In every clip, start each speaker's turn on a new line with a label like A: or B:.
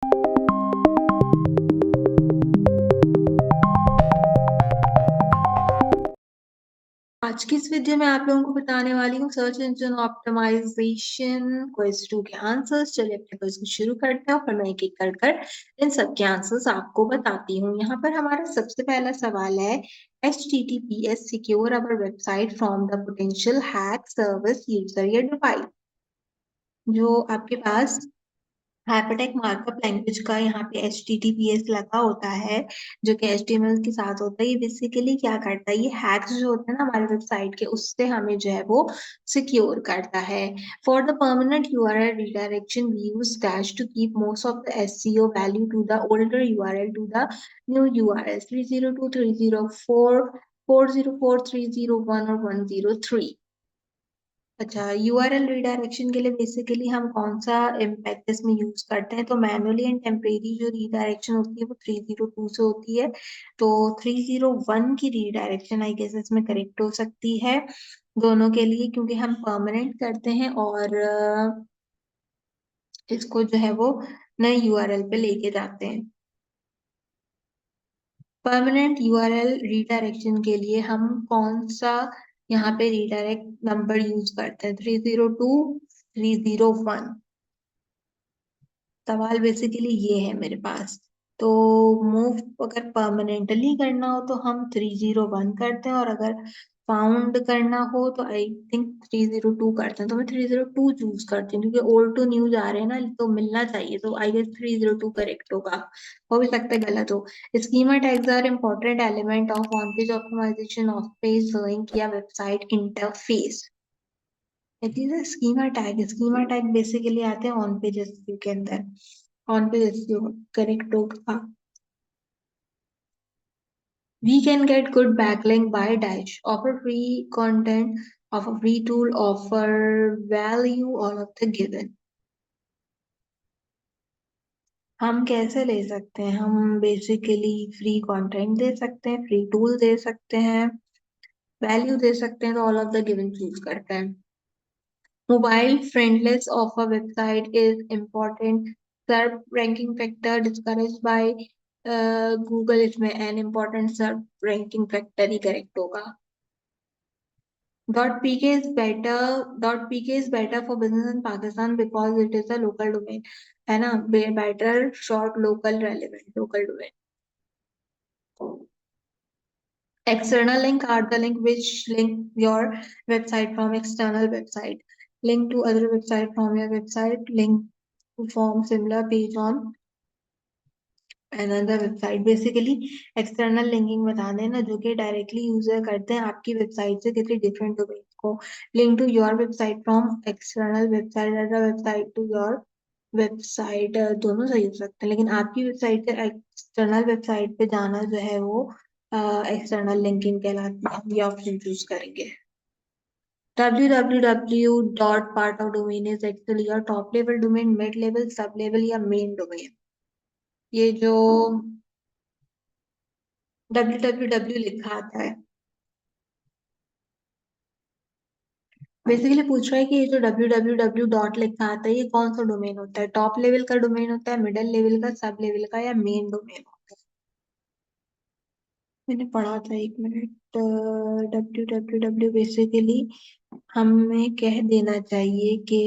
A: आज की इस वीडियो में आप लोगों को बताने वाली हूँ सर्च इंजन ऑप्टिमाइजेशन क्विज 2 के आंसर्स। चलिए अपने क्विज को शुरू करते हैं और फिर मैं एक एक कर कर इन सब के आंसर्स आपको बताती हूँ। यहाँ पर हमारा सबसे पहला सवाल है, HTTPS secure our website from the potential hack service user या डिवाइस। जो आपके पास हाइपरटेक मार्कअप लैंग्वेज का यहाँ पे HTTPS लगा होता है, जो कि HTML के साथ होता है। ये बेसिकली क्या करता है, ये हैक्स जो होते हैं ना हमारे वेबसाइट के, उससे हमें जो है वो सिक्योर करता है। For the permanent URL redirection we use dash to keep most of the SEO value to the older URL to the new URL 302 304 404 301 और 103। अच्छा, यूआरएल रिडायरेक्शन के लिए बेसिकली हम कौन सा इम्पैक्ट इसमें यूज करते हैं, तो मैनुअली एंड टेम्परेरी जो रिडायरेक्शन होती है वो 302 से होती है। तो 301 की रिडायरेक्शन आई गेस इसमें करेक्ट हो सकती है दोनों के लिए, क्योंकि हम परमानेंट करते हैं और इसको जो है वो नए यूआरएल पे लेके जाते हैं। परमानेंट यूआरएल रिडायरेक्शन के लिए हम कौन सा यहाँ पे रिडायरेक्ट नंबर यूज करते हैं, 302 301। सवाल बेसिकली ये है मेरे पास। तो मूव अगर परमानेंटली करना हो तो हम 301 करते हैं, और अगर फाउंड करना हो तो आई थिंक 302 करते हैं। तो मैं 302 चूज करती हूँ, क्योंकि ओल्ड टू न्यू जा रहे हैं ना, तो मिलना चाहिए। तो आई गेस 302 करेक्ट होगा। हो भी सकता है गलत हो। Schema tags are important element of on page optimisation off page link या website interface. It is a schema tag. Schema tag basically आते हैं ऑन पेज एसईओ के अंदर। ऑन पेज एसईओ करेक्ट होगा। We can get good backlink by dash. Offer free content, offer free tool, offer value, all of the given. हम कैसे ले सकते हैं, हम बेसिकली फ्री कंटेंट दे सकते हैं, फ्री टूल दे सकते हैं, वैल्यू दे सकते हैं, तो all of the given choose करते हैं। Mobile friendliness of a website is important search ranking factor discourage by Google. इसमें an important search ranking factor ही करेक्ट होगा। .pk is better. .pk is better for business in Pakistan because it is a local domain, है ना? Better, short, local, relevant, local domain. External link are the link which link your website from external website. Link to other website from your website. Link to form similar page on another website. Basically external linking बताते हैं ना, जो कि directly user करते हैं आपकी website से किसी डिफरेंट डोमेन को। Link to your website from external website, other website to your website, दोनों सही हो सकते हैं, लेकिन आपकी वेबसाइट से एक्सटर्नल वेबसाइट पे जाना जो है वो एक्सटर्नल लिंकिंग कहलाती है। ये ऑप्शन चूज करेंगे। www dot part of domain is actually your top level domain, mid level, sub level या मेन डोमेन। ये जो www लिखा आता है, बेसिकली पूछ रहा है कि ये जो www डॉट लिखा आता है ये कौन सा डोमेन होता है, टॉप लेवल का डोमेन होता है, मिडिल लेवल का, सब लेवल का, या मेन डोमेन होता है। मैंने पढ़ा था, एक मिनट। www बेसिकली हमें कह देना चाहिए कि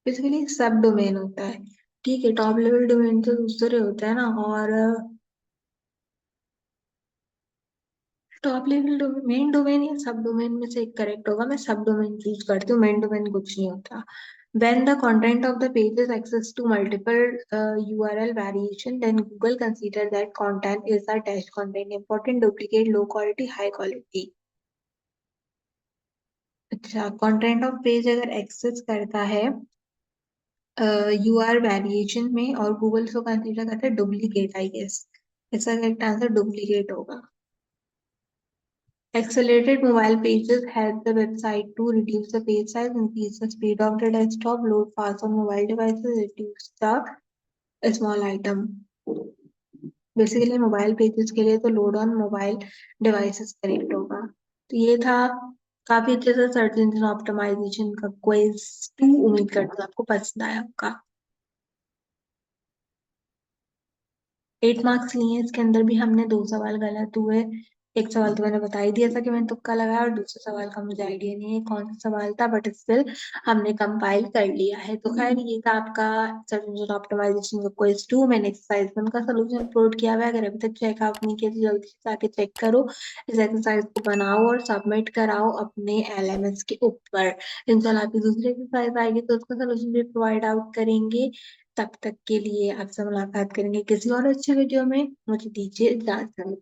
A: बेसिकली सब डोमेन होता है। ठीक है, टॉप लेवल डोमेन तो दूसरे होता है ना, और top level domain, main domain या सब डोमेन में से एक करेक्ट होगा। मैं सब डोमेन चूज करती हूँ, मेन डोमेन कुछ नहीं होता। When the content of the page is access to multiple URL variation, then Google consider that content is a dash content, important, duplicate, low quality, high quality. अच्छा, content of page अगर access करता है UR variation में और Google उसको consider करता है duplicate, I guess इसका करेक्ट आंसर डुप्लीकेट होगा। Accelerated mobile pages help the website to reduce the page size, increase the speed of the desktop, load fast on mobile devices, reduce the small item. Basically mobile pages के लिए तो load on mobile devices correct होगा। तो ये था काफी अच्छे से सर्च इंजन ऑप्टिमाइजेशन का क्विज 2 उम्मीद करती हूँ आपको पसंद आया होगा। 8 मार्क्स लिए, इसके अंदर भी हमने 2 सवाल गलत हुए। एक सवाल तो मैंने बता ही दिया था कि मैंने तुक्का लगाया, और दूसरे सवाल का मुझे आइडिया नहीं है कौन सा सवाल था, बट स्टिल हमने कंपाइल कर लिया है। तो खैर ये था आपका सर्च इंजन ऑप्टिमाइजेशन का क्विज 2। मैंने एक्सरसाइज 1 का सोल्यूशन अपलोड किया हुआ है, अगर अभी तक चेकआउट नहीं किया तो जल्दी से जाके चेक करो। इस एक्सरसाइज को बनाओ और सबमिट कराओ अपने एलएमएस के ऊपर। इंशाल्लाह आपकी दूसरी एक्सरसाइज आएगी तो उसका सोल्यूशन भी प्रोवाइड आउट करेंगे। तब तक के लिए आपसे मुलाकात करेंगे किसी और अच्छे वीडियो में। मुझे दीजिए इजाजत।